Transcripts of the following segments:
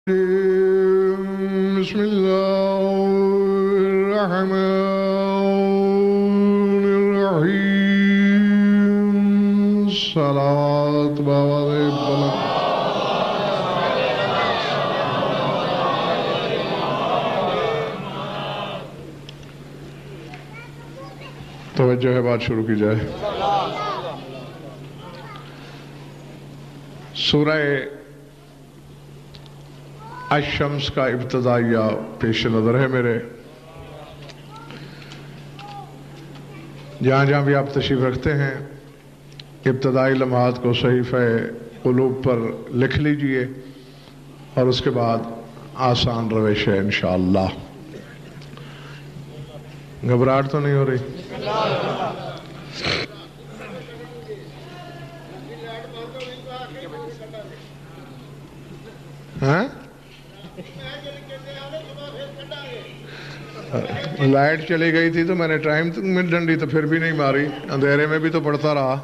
بسم الله الرحمن الرحيم صلاة بوالد بلد توجہ ہے، بات شروع کی جائے۔ سورہ الشمس کا ابتدائیہ پیش نظر ہے میرے۔ جہاں جہاں بھی آپ تشریف رکھتے ہیں ابتدائی لمحات کو صحیفہ قلوب پر لکھ لیجئے اور اس کے بعد آسان روش ہے انشاءاللہ۔ گھبراہٹ تو نہیں ہو رہی؟ ہاں؟ لائٹ چلی گئی تھی تو میں نے ٹائم میں ڈنڈی تو پھر بھی نہیں ماری، اندھیرے میں بھی تو پڑھتا رہا۔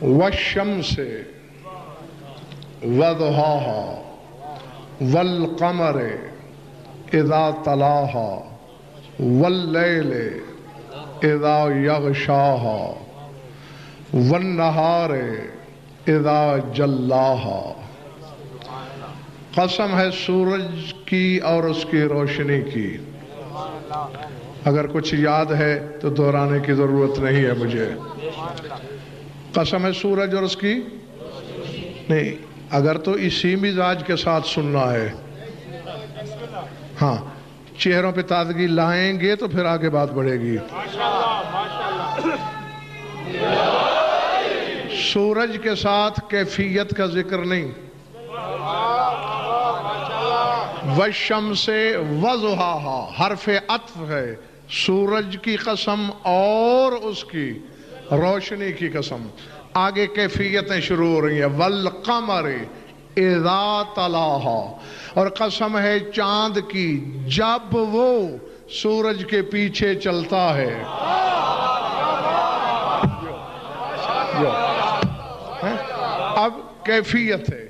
والشمس وضحاها والقمر اذا تلاها واللیل اذا یغشاها والنہار اذا جلاها۔ قسم ہے سورج کی اور اس کی روشنی کی۔ اگر کچھ یاد ہے تو دہرانے کی ضرورت نہیں ہے مجھے۔ قسم ہے سورج اور اس کی نہیں، اگر تو اسی مزاج کے ساتھ سننا ہے، ہاں چہروں پہ تازگی لائیں گے تو پھر آگے بات بڑھے گی۔ سورج کے ساتھ کیفیت کا ذکر نہیں۔ والشمس وضحاها حرف عطف ہے، سورج کی قسم اور اس کی روشنی کی قسم۔ آگے کیفیتیں شروع ہو رہی ہیں۔ والقمر اذا تلاها، اور قسم ہے چاند کی جب وہ سورج کے پیچھے چلتا ہے۔ اب کیفیت ہے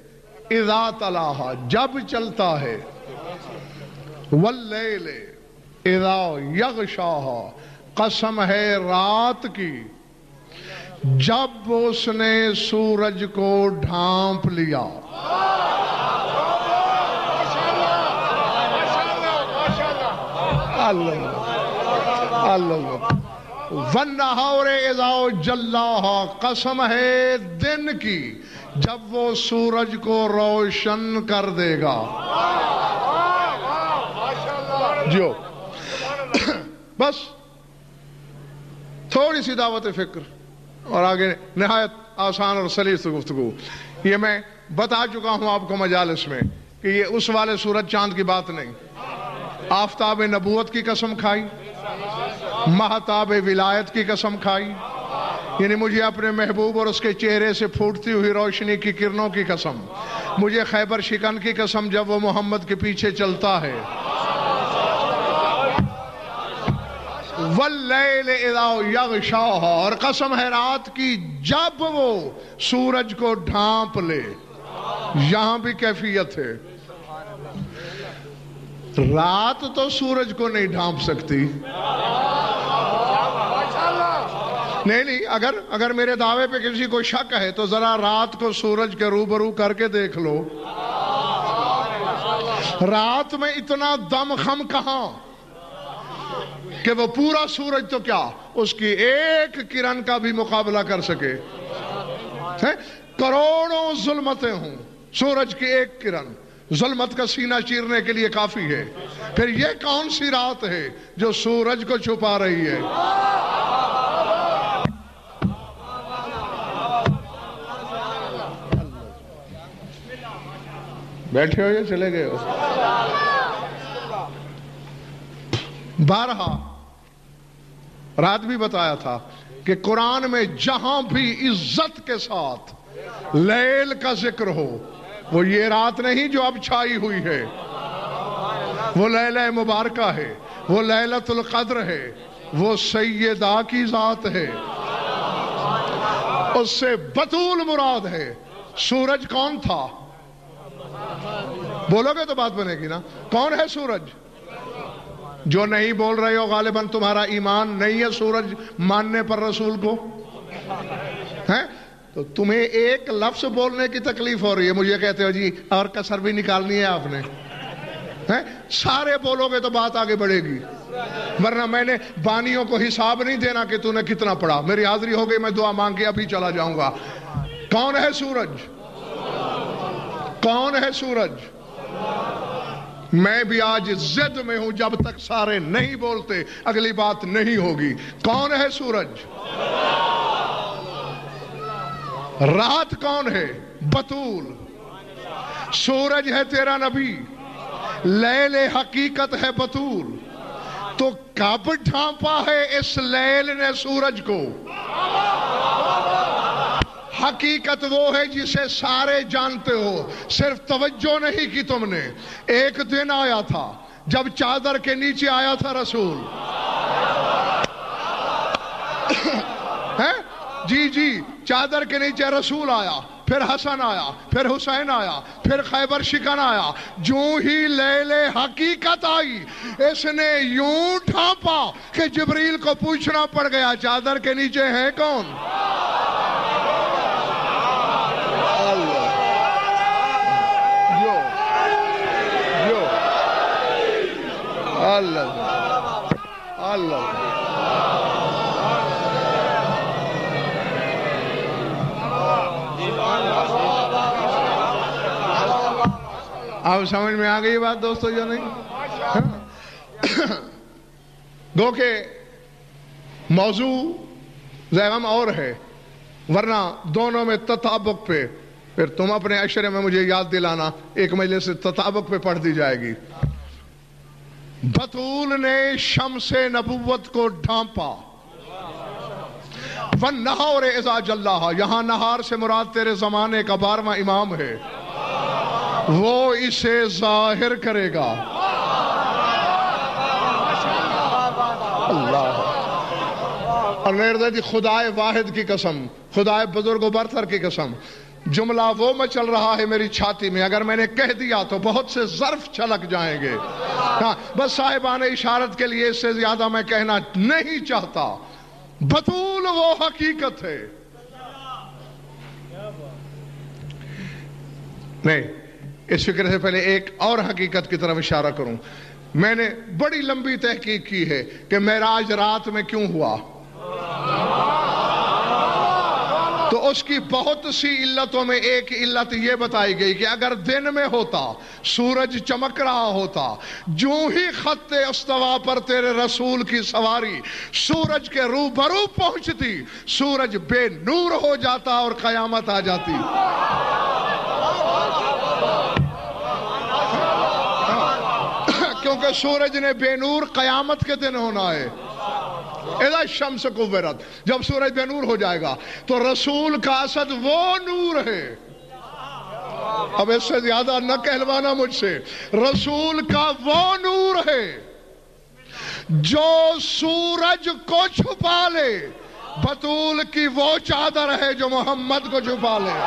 اذا تلاها، جب چلتا ہے۔ واللیل اذا یغشاها، قسم ہے رات کی جب اس نے سورج کو ڈھانپ لیا۔ اللہ والنہار اذا جلاها، قسم ہے دن کی جب وہ سورج کو روشن کر دے گا۔ جو بس تھوڑی سی دعوت فکر اور آگے نہایت آسان اور سلیس گفتگو۔ یہ میں بتا چکا ہوں آپ کو مجالس میں کہ یہ اس والے سورج چاند کی بات نہیں۔ آفتاب نبوت کی قسم کھائی، مہتاب ولایت کی قسم کھائی، یعنی مجھے اپنے محبوب اور اس کے چہرے سے پھوٹتی ہوئی روشنی کی کرنوں کی قسم، مجھے خیبر شکن کی قسم جب وہ محمد کے پیچھے چلتا ہے۔ واللیل اذا یغشاها، اور قسم ہے رات کی جب وہ سورج کو ڈھانپ لے۔ یہاں بھی کیفیت ہے، رات تو سورج کو نہیں ڈھانپ سکتی۔ نہیں، اگر میرے دعوے پہ کسی کو شک ہے تو ذرا رات کو سورج کے روبرو کر کے دیکھ لو۔ رات میں اتنا دم خم کہاں کہ وہ پورا سورج تو کیا اس کی ایک کرن کا بھی مقابلہ کر سکے۔ کروڑوں ظلمتیں ہوں، سورج کی ایک کرن ظلمت کا سینہ چیرنے کے لیے کافی ہے۔ پھر یہ کون سی رات ہے جو سورج کو چھپا رہی ہے؟ بیٹھے ہو یا چلے گئے ہو؟ بارہا رات بھی بتایا تھا کہ قرآن میں جہاں بھی عزت کے ساتھ لیل کا ذکر ہو، وہ یہ رات نہیں جو اب چھائی ہوئی ہے، وہ لیلہ مبارکہ ہے، وہ لیلۃ القدر ہے، وہ سیدہ کی ذات ہے۔ اس سے بطول مراد ہے۔ سورج کون تھا؟ بولو گے تو بات بنے گی نا۔ کون ہے سورج؟ جو نہیں بول رہے ہو غالباً تمہارا ایمان نہیں ہے سورج ماننے پر رسول کو ہے، تو تمہیں ایک لفظ بولنے کی تکلیف ہو رہی ہے، مجھے کہتے ہو جی اور کسر بھی نکالنی ہے آپ نے، سارے بولو گے تو بات آگے بڑھے گی، ورنہ میں نے بانیوں کو حساب نہیں دینا کہ تو نے کتنا پڑھا، میری حاضری ہو گئی، میں دعا مانگ کے ابھی چلا جاؤں گا۔ کون ہے سورج؟ کون ہے سورج؟ میں بھی آج ضد میں ہوں، جب تک سارے نہیں بولتے اگلی بات نہیں ہوگی۔ کون ہے سورج؟ رات کون ہے؟ بطول۔ سورج ہے تیرا نبی، لیل حقیقت ہے بطول، تو کب ڈھانپا ہے اس لیل نے سورج کو؟ حقیقت وہ ہے جسے سارے جانتے ہو، صرف توجہ نہیں کی تم نے۔ ایک دن آیا تھا جب چادر کے نیچے آیا تھا رسول، جی چادر کے نیچے رسول آیا، پھر حسن آیا، پھر حسین آیا، پھر خیبر شکن آیا۔ جو ہی لیل حقیقت آئی اس نے یوں ڈھانپا کہ جبریل کو پوچھنا پڑ گیا چادر کے نیچے ہے کون؟ اللہ اللہ اب سمجھ میں آ گئی بات دوستو جو نہیں؟ گو کہ موضوع زیغم اور ہے، ورنہ دونوں میں تطابق پہ، پھر تم اپنے عشرے میں مجھے یاد دلانا، ایک مجلس سے تطابق پہ پڑھ دی جائے گی۔ بطول نے شمس نبوت کو ڈھانپا، وَالنَّهَارِ اِذَا جَلَّاهَا، یہاں نہار سے مراد تیرے زمانے کا 12واں امام ہے، وہ اسے ظاہر کرے گا۔ اللہ اور میرے دی خدائے واحد کی قسم، خدائے بزرگ و برتر کی قسم، جملہ وہ میں چل رہا ہے میری چھاتی میں، اگر میں نے کہہ دیا تو بہت سے ظرف چھلک جائیں گے، بس صاحبان اشارت کے لیے اس سے زیادہ میں کہنا نہیں چاہتا۔ بطول وہ حقیقت ہے، نہیں اس فکر سے پہلے ایک اور حقیقت کی طرف اشارہ کروں۔ میں نے بڑی لمبی تحقیق کی ہے کہ معراج رات میں کیوں ہوا، تو اس کی بہت سی علتوں میں ایک علت یہ بتائی گئی کہ اگر دن میں ہوتا، سورج چمک رہا ہوتا، جو ہی خط استوا پر تیرے رسول کی سواری سورج کے روبرو پہنچتی، سورج بے نور ہو جاتا اور قیامت آ جاتی۔ کیونکہ سورج نے بے نور قیامت کے دن ہونا ہے۔ اذا الشمس کورت، جب سورج بے نور ہو جائے گا تو رسول کا اسد وہ نور ہے، اب اس سے زیادہ نہ کہلوانا مجھ سے، رسول کا وہ نور ہے جو سورج کو چھپا لے، بطول کی وہ چادر ہے جو محمد کو چھپا لے۔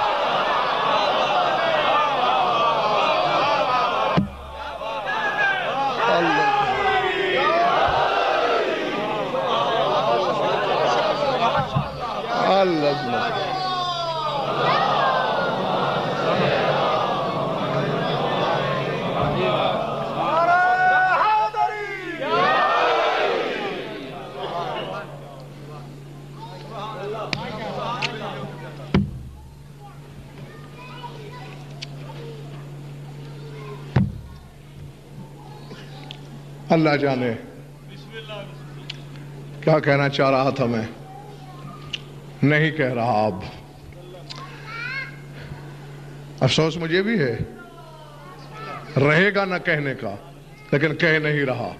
اللہ جانے کیا کہنا چاہ رہا تھا، میں نہیں کہہ رہا اب، افسوس مجھے بھی ہے، رہے گا نہ کہنے کا، لیکن کہہ نہیں رہا۔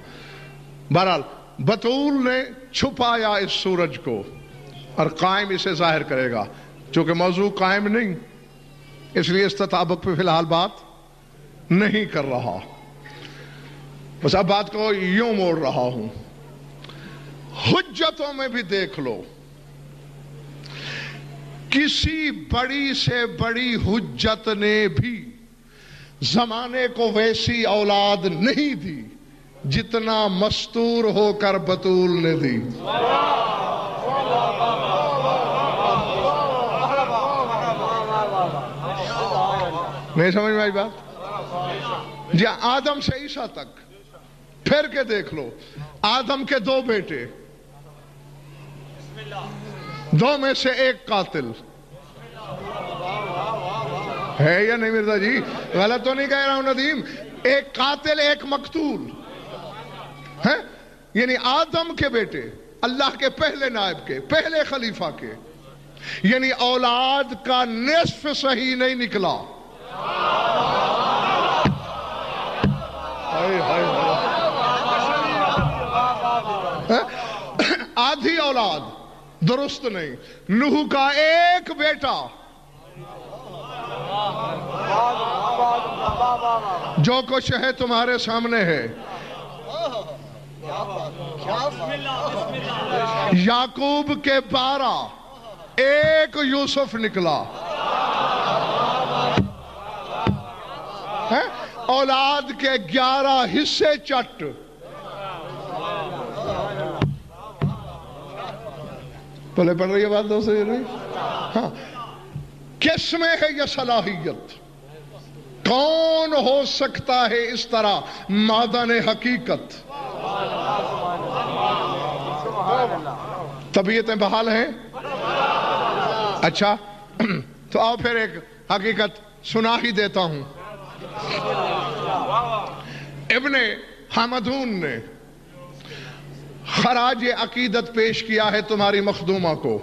بہرحال بطول نے چھپایا اس سورج کو اور قائم اسے ظاہر کرے گا، چونکہ موضوع قائم نہیں اس لیے اس تطابق پہ فی الحال بات نہیں کر رہا، بس اب بات کو یوں موڑ رہا ہوں۔ حجتوں میں بھی دیکھ لو کسی بڑی سے بڑی حجت نے بھی زمانے کو ویسی اولاد نہیں دی جتنا مستور ہو کر بطول نے دی. نہیں سمجھ میں آئی بات؟ جی آدم سے عیسیٰ تک پھر کے دیکھ لو. آدم کے 2 بیٹے، 2 میں سے 1 قاتل ہے یا نہیں مرزا جی؟ غلط تو نہیں کہہ رہا ہوں ندیم؟ 1 قاتل 1 مقتول ہے. یعنی آدم کے بیٹے اللہ کے پہلے نائب کے، پہلے خلیفہ کے، یعنی اولاد کا نصف صحیح نہیں نکلا. آدھی اولاد درست نہیں. نوح کا 1 بیٹا جو کچھ ہے تمہارے سامنے ہے. یعقوب کے 12، 1 یوسف نکلا. اولاد کے 11 حصے چٹ. پہلے پڑھ رہی ہے بات دوستو یہ نہیں؟ ہاں. کس میں ہے یہ صلاحیت؟ کون ہو سکتا ہے اس طرح معدن حقیقت؟ طبیعتیں بحال ہیں. اچھا تو آؤ پھر ایک حقیقت سنا ہی دیتا ہوں. ابن حمدون نے خراج عقیدت پیش کیا ہے تمہاری مخدومہ کو.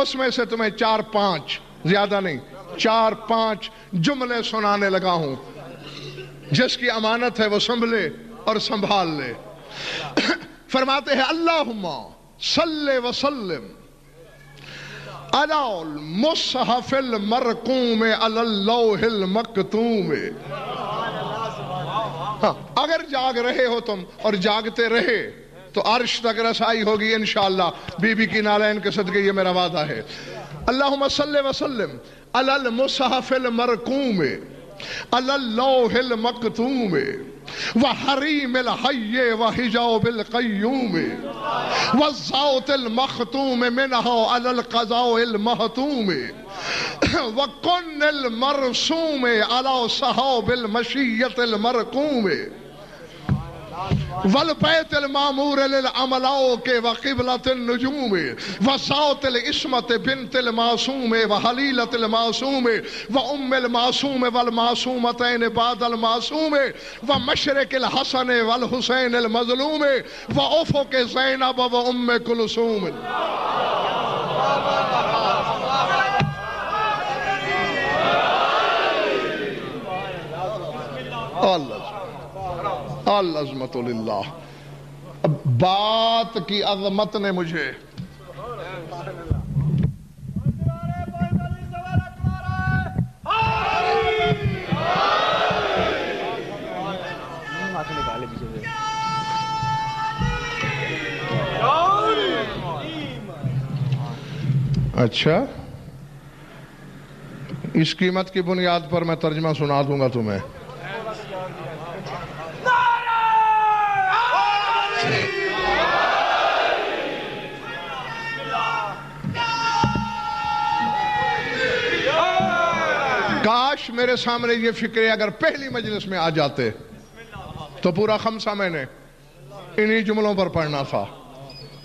اس میں سے تمہیں 4-5 زیادہ نہیں 4-5 جملے سنانے لگا ہوں. جس کی امانت ہے وہ سنبھلے اور سنبھال لے. فرماتے ہیں اللہم صلی وسلم علی المصحف المرقوم علی اللوح المکتوم. اگر جاگ رہے ہو تم اور جاگتے رہے تو عرش تک رسائی ہوگی انشاءاللہ. بی بی کی نالین کے صدقے یہ میرا وعدہ ہے. اللہم صلی وسلم علی المصحف المرقوم علی اللوح المکتوم وحریم الحی وحجاب القیوم والذات المختوم منہ علی القضاء المحتوم وکن المرسوم علی صحاب المشیت المرقوم والبیت المعمور للعملاء وقبلۃ النجوم وذات العصمت بنت المعصوم وحلیلۃ المعصوم وام المعصوم والمعصومتین بعد المعصوم ومشرق الحسن والحسین المظلوم وافق زینب وام کلثوم. العظمت للہ. بات کی عظمت نے مجھے اچھا اس قیمت کی بنیاد پر میں ترجمہ سنا دوں گا تمہیں. کاش میرے سامنے یہ فکرے اگر پہلی مجلس میں آ جاتے تو پورا خمسہ میں نے انہی جملوں پر پڑھنا تھا.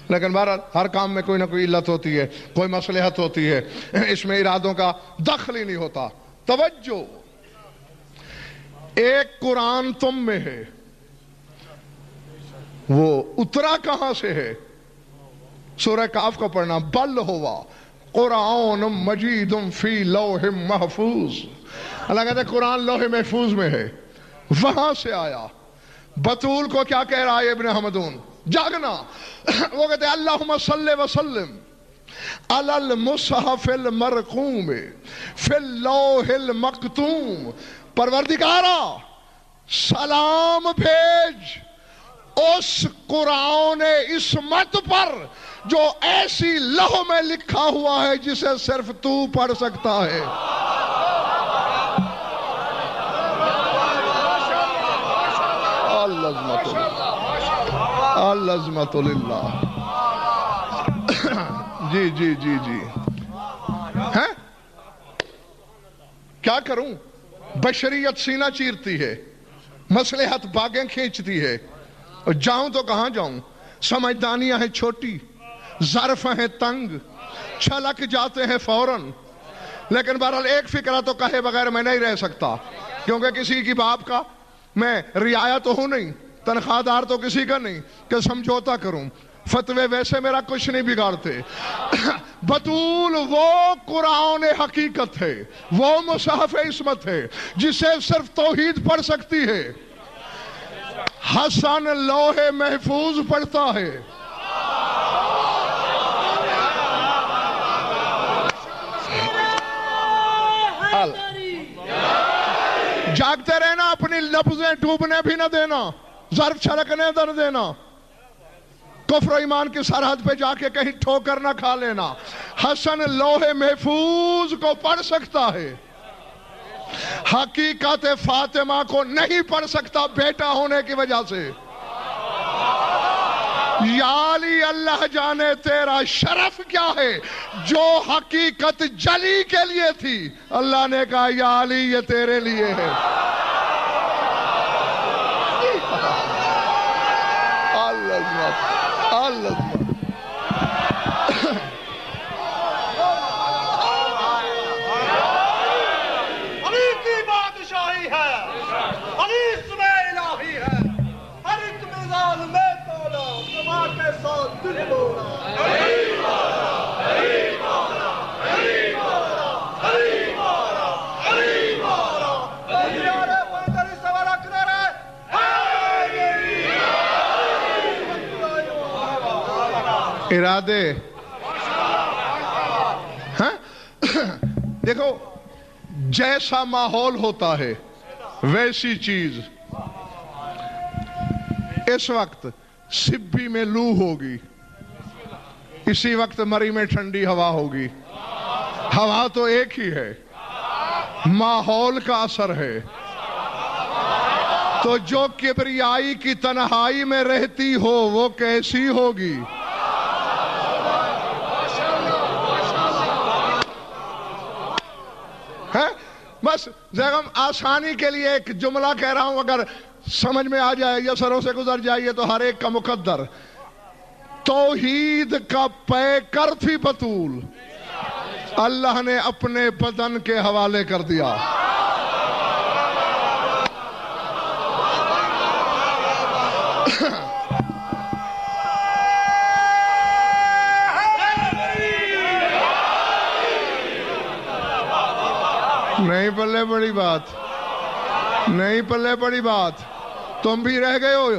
لیکن بہرحال ہر کام میں کوئی نہ کوئی علت ہوتی ہے، کوئی مصلحت ہوتی ہے، اس میں ارادوں کا دخل ہی نہیں ہوتا. توجہ، ایک قرآن تم میں ہے، وہ اترا کہاں سے ہے؟ سورہ کہف کو پڑھنا. بل ہوا قرآن مجید فی لوح محفوظ. اللہ کہتے ہیں قرآن لوح محفوظ میں ہے، وہاں سے آیا. بطول کو کیا کہہ رہا ہے ابن حمدون؟ جاگنا. وہ کہتے ہیں اللہم صلی وسلم علی المصحف المرقوم فی اللوح المکتوم. پروردگارا سلام بھیج اس قرآن عصمت پر جو ایسی لوح میں لکھا ہوا ہے جسے صرف تو پڑھ سکتا ہے. العظمت للہ. جی جی جی جی. کیا کروں؟ بشریت سینہ چیرتی ہے، مصلحت باغیں کھینچتی ہے، اور جاؤں تو کہاں جاؤں؟ سمجھدانیاں ہیں چھوٹی، ظرف ہیں تنگ، چھلک جاتے ہیں فوراً. لیکن بہرحال ایک فکرہ تو کہے بغیر میں نہیں رہ سکتا، کیونکہ کسی کی باپ کا میں رعایا تو ہوں نہیں، تنخواہ دار تو کسی کا نہیں کہ سمجھوتا کروں. فتوے ویسے میرا کچھ نہیں بگاڑتے. بطول وہ قرآن حقیقت ہے، وہ مصحف عصمت ہے جسے صرف توحید پڑھ سکتی ہے. حسن لوح محفوظ پڑھتا ہے. جاگتے رہنا، اپنی لفظیں ڈوبنے بھی نہ دینا، ظرف چھلکنے نہ دینا، کفر و ایمان کی سرحد پہ جا کے کہیں ٹھوکر نہ کھا لینا. حسن لوح محفوظ کو پڑھ سکتا ہے، حقیقت فاطمہ کو نہیں پڑھ سکتا بیٹا ہونے کی وجہ سے. یا علی اللہ جانے تیرا شرف کیا ہے، جو حقیقت جلی کے لیے تھی اللہ نے کہا یا علی یہ تیرے لیے ہے. علی کی بادشاہی ہے، علی اسم الہی ہے، ہر ایک میزان میں تولا، سما کے ساتھ دل بولا. علی مارا، علی مارا، علی مارا، علی مارا، علی مارا. علی پندری سوال اکرے رہے. ارادے دیکھو، جیسا ماحول ہوتا ہے ویسی چیز. اس وقت سبی میں لو ہوگی، اسی وقت مری میں ٹھنڈی ہوا ہوگی. ہوا تو ایک ہی ہے، ماحول کا اثر ہے. تو جو کبریائی کی تنہائی میں رہتی ہو وہ کیسی ہوگی؟ بس زیغم آسانی کے لیے ایک جملہ کہہ رہا ہوں، اگر سمجھ میں آ جائے یا سروں سے گزر جائے تو ہر ایک کا مقدر. توحید کا پیکر تھی بطول، اللہ نے اپنے بدن کے حوالے کر دیا. نہیں پلے بڑی بات، نہیں پلے بڑی بات. تم بھی رہ گئے ہو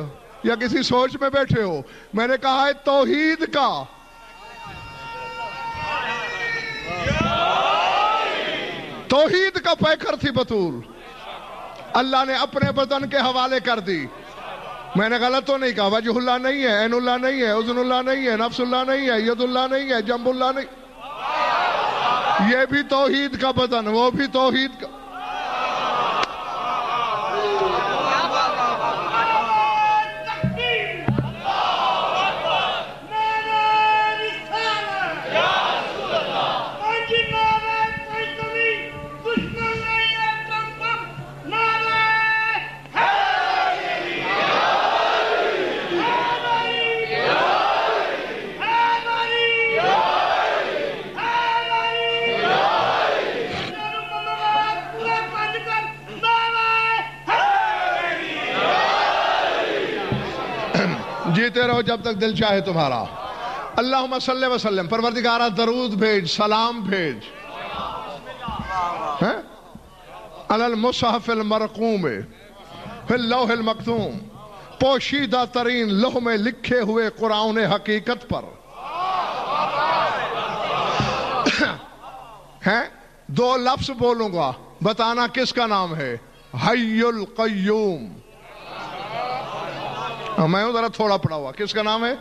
یا کسی سوچ میں بیٹھے ہو؟ میں نے کہا ہے توحید کا. توحید کا پیکر تھی بطول، اللہ نے اپنے بدن کے حوالے کر دی. میں نے غلط تو نہیں کہا، وجہ اللہ نہیں ہے، عین اللہ نہیں ہے، اذن اللہ نہیں ہے، نفس اللہ نہیں ہے، ید اللہ نہیں ہے، جنب اللہ نہیں. یہ بھی توحید کا بدن، وہ بھی توحید کا. جیتے رہو جب تک دل چاہے تمہارا. اللہم صلی وسلم، پروردگارہ درود بھیج، سلام بھیج علی المصحف المرقوم فی اللوح المکتوم، پوشیدہ ترین لوح میں لکھے ہوئے قرآن حقیقت پر. دو لفظ بولوں گا، بتانا کس کا نام ہے. حی القیوم، میں ہوں ذرا تھوڑا پڑھا ہوا، کس کا نام ہے؟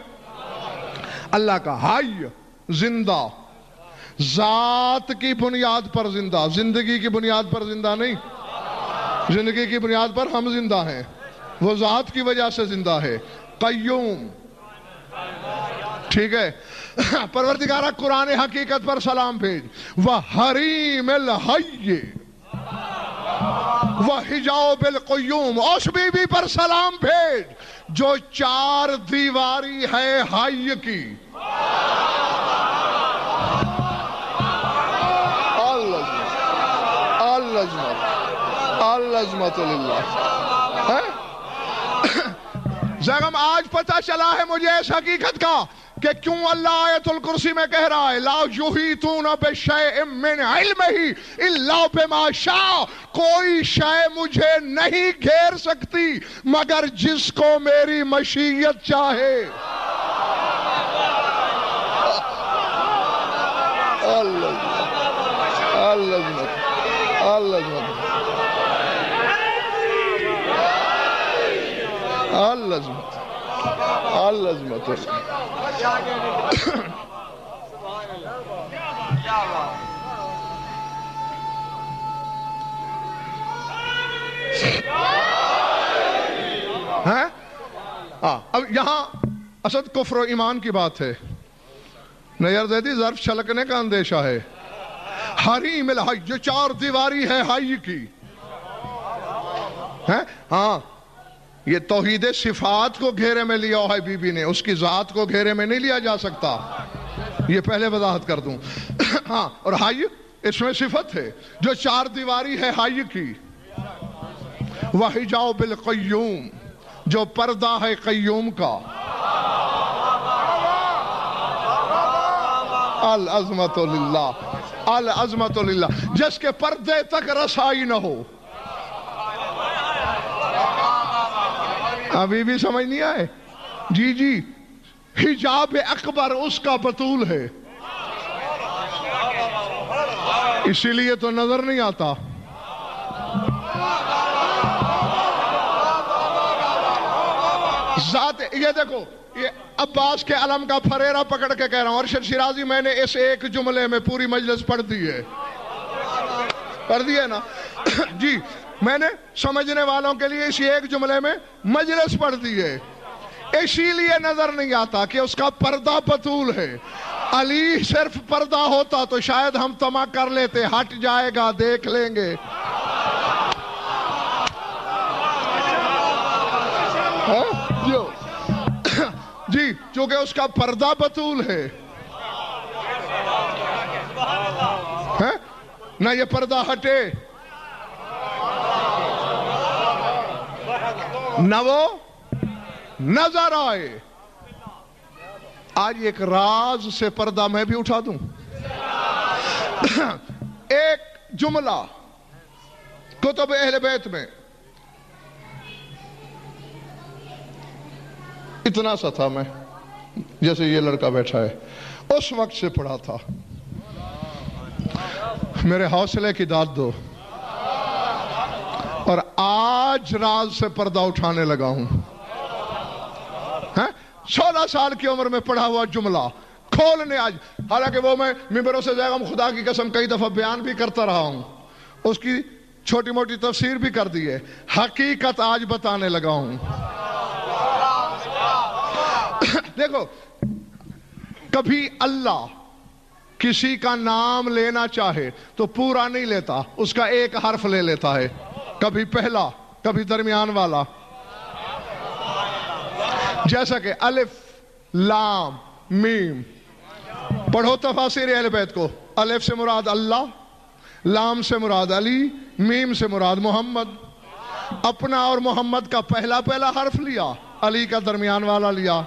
اللہ کا حی زندہ، ذات کی بنیاد پر زندہ، زندگی کی بنیاد پر زندہ نہیں، زندگی کی بنیاد پر ہم زندہ ہیں، وہ ذات کی وجہ سے زندہ ہے۔ قیوم، ٹھیک ہے، پروردگارہ قرآن حقیقت پر سلام بھیج، وحریم الحی وحجاب القیوم، اس بی بی پر سلام بھیج جو چار دیواری ہے حی کی۔ العظمت للہ۔ زغم آج پتہ چلا ہے مجھے اس حقیقت کا کہ کیوں اللہ آیت الکرسی میں کہہ رہا ہے لا یحیطون بشیء من علمہ الا بما شاء، کوئی شے مجھے نہیں گھیر سکتی مگر جس کو میری مشیت چاہے۔ العظمت اب یہاں اسد کفر و ایمان کی بات ہے، نیر زیدی ظرف چھلکنے کا اندیشہ ہے۔ حریم الحی، جو چار دیواری ہے حی کی، ہاں یہ توحید صفات کو گھیرے میں لیا ہے بی بی نے، اس کی ذات کو گھیرے میں نہیں لیا جا سکتا، یہ پہلے وضاحت کر دوں۔ ہاں، اور حی اس میں صفت ہے جو چار دیواری ہے حی کی۔ وحجاب القیوم، جو پردہ ہے قیوم کا۔ العظمت للہ، العظمت للہ، جس کے پردے تک رسائی نہ ہو۔ ابھی بھی سمجھ نہیں آئے؟ جی جی، حجاب اکبر اس کا بطول ہے، اسی لیے تو نظر نہیں آتا۔ ذات، یہ دیکھو، یہ عباس کے علم کا پھریرا پکڑ کے کہہ رہا ہوں، ارشد شیرازی میں نے اس ایک جملے میں پوری مجلس پڑھ دی ہے نا جی، میں نے سمجھنے والوں کے لیے اسی ایک جملے میں مجلس پڑھ دی ہے، اسی لیے نظر نہیں آتا کہ اس کا پردہ بطول ہے۔ علی صرف پردہ ہوتا تو شاید ہم طمع کر لیتے، ہٹ جائے گا دیکھ لیں گے۔ جی، چونکہ اس کا پردہ بطول ہے، نہ یہ پردہ ہٹے نہ وہ نظر آئے۔ آج ایک راز سے پردہ میں بھی اٹھا دوں۔ ایک جملہ کتب اہل بیت میں اتنا سا تھا، میں جیسے یہ لڑکا بیٹھا ہے اس وقت سے پڑھا تھا، میرے حوصلے کی داد دو، اور آج راز سے پردہ اٹھانے لگا ہوں۔ 16 سال کی عمر میں پڑھا ہوا جملہ کھولنے آج، حالانکہ وہ میں ممبروں سے زیغم خدا کی قسم کئی دفعہ بیان بھی کرتا رہا ہوں، اس کی چھوٹی موٹی تفسیر بھی کر دی ہے، حقیقت آج بتانے لگا ہوں۔ دیکھو، کبھی اللہ کسی کا نام لینا چاہے تو پورا نہیں لیتا، اس کا ایک حرف لے لیتا ہے، کبھی پہلا کبھی درمیان والا، جیسا کہ الف لام میم۔ پڑھو تفاسیر اہل بیت کو، الف سے مراد اللہ، لام سے مراد علی، میم سے مراد محمد۔ اپنا اور محمد کا پہلا حرف لیا، علی کا درمیان والا لیا،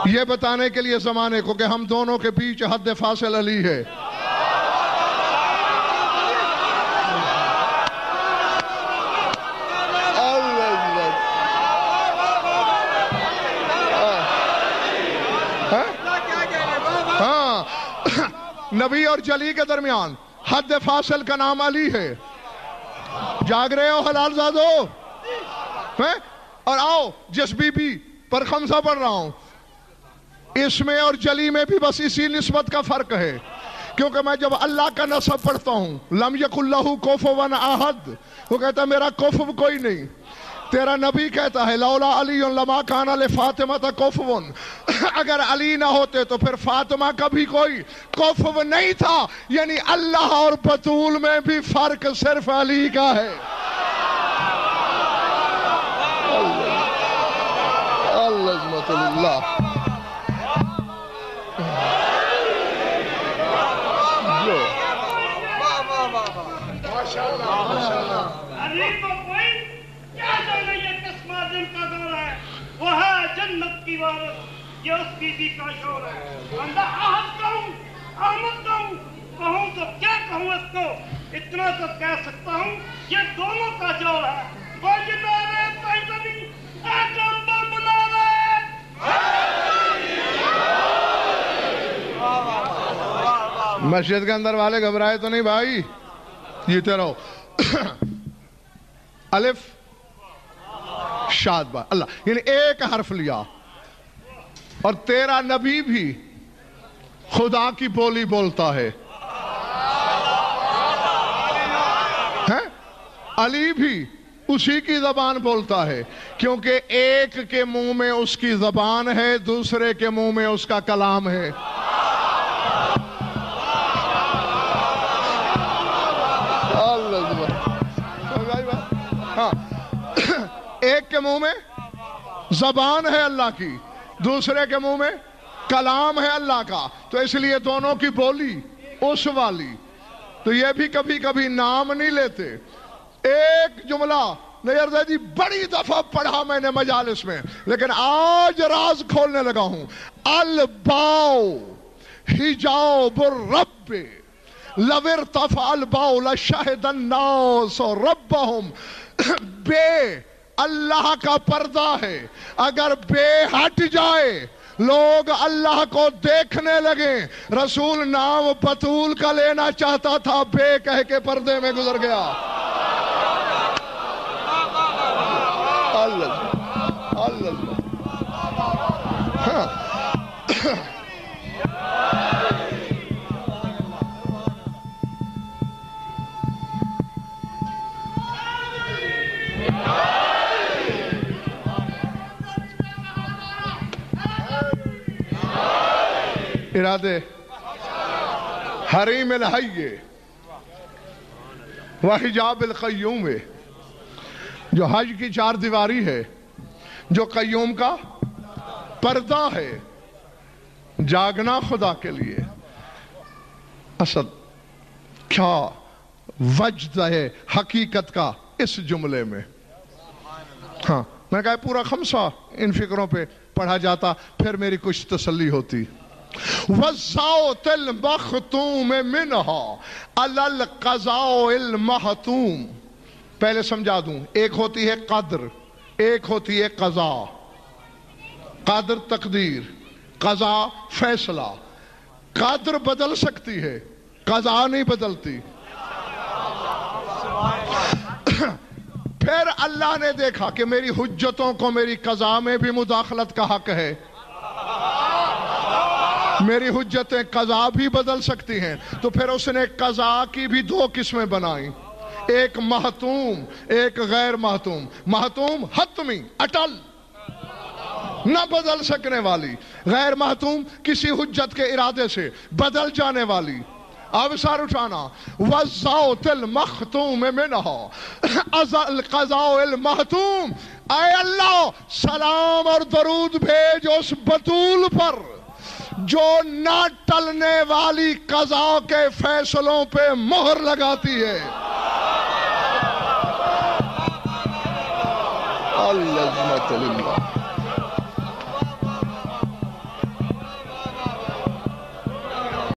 یہ بتانے کے لیے زمانے کو کہ ہم دونوں کے بیچ حد فاصل علی ہے۔ ہاں، نبی اور جلی کے درمیان حد فاصل کا نام علی ہے۔ جاگ رہے ہو حلال زادو؟ اور آؤ جس بی بی پر خمسہ پڑھ رہا ہوں، اس میں اور جلی میں بھی بس اسی نسبت کا فرق ہے، کیونکہ میں جب اللہ کا نسب پڑھتا ہوں لم یکن لہ کفوا احد، وہ کہتا ہے میرا کفو کوئی نہیں. تیرا نبی کہتا ہے لولا علی لما کان لفاطمہ کفو، اگر علی نہ ہوتے تو پھر فاطمہ کا بھی کوئی کفو نہیں تھا. یعنی اللہ اور بطول میں بھی فرق صرف علی کا ہے. اللہ اللہ وہ ہے جنت کی وارث، یہ اس بیوی کا شور ہے. بندہ احد کہوں احمد کہوں تو کیا کہوں اس کو؟ اتنا تو کہہ سکتا ہوں یہ دونوں کا جوڑ ہے. کوئی نعرے تحریری ایک بم نعرے. مسجد کے اندر والے گھبرائے تو نہیں بھائی، جیتے رہو. الف شاد با اللہ، یعنی ایک حرف لیا، اور تیرا نبی بھی خدا کی بولی بولتا ہے. علی بھی اسی کی زبان بولتا ہے، کیونکہ ایک کے منہ میں اس کی زبان ہے، دوسرے کے منہ میں اس کا کلام ہے. ایک کے منہ میں زبان ہے اللہ کی، دوسرے کے منہ میں کلام ہے اللہ کا، تو اس لیے دونوں کی بولی اس والی. تو یہ بھی کبھی کبھی نام نہیں لیتے. ایک جملہ نیئر زیدی بڑی دفعہ پڑھا میں نے مجالس میں، لیکن آج راز کھولنے لگا ہوں. الباؤ حجاب الرب لو ارتفع الباؤ لشہد الناس ربہم. بے اللہ کا پردہ ہے، اگر بے ہٹ جائے لوگ اللہ کو دیکھنے لگے. رسول نام بطول کا لینا چاہتا تھا، بے کہہ کے پردے میں گزر گیا. اللہ اللہ ارادے حریم الحی وحجاب القیوم، جو حج کی چار دیواری ہے، جو قیوم کا پردہ ہے، جاگنا خدا کے لیے. اسد کیا وجد ہے حقیقت کا اس جملے میں. ہاں میں نے کہا پورا خمسہ ان فکروں پہ پڑھا جاتا، پھر میری کچھ تسلی ہوتی. وَالزَّوْتِ الْمَخْتُومِ مِنْهَا عَلَى الْقَضَاءِ الْمَحْتُومِ. پہلے سمجھا دوں، ایک ہوتی ہے قدر، ایک ہوتی ہے قضا. قدر تقدیر، قضا فیصلہ. قدر بدل سکتی ہے، قضا نہیں بدلتی. پھر اللہ نے دیکھا کہ میری حجتوں کو میری قضا میں بھی مداخلت کا حق ہے. میری حجتیں قضا بھی بدل سکتی ہیں، تو پھر اس نے قضا کی بھی دو قسمیں بنائیں، ایک محتوم ایک غیر محتوم. محتوم حتمی اٹل نہ بدل سکنے والی، غیر محتوم کسی حجت کے ارادے سے بدل جانے والی. اب سار اٹھانا. وَالزَّوْتِ الْمَخْتُومِ مِنْهَا الْقَضَاءُ الْمَحْتُومِ. اے اللہ سلام اور درود بھیج اس بطول پر جو نہ ٹلنے والی قضا کے فیصلوں پہ مہر لگاتی ہے. اللہ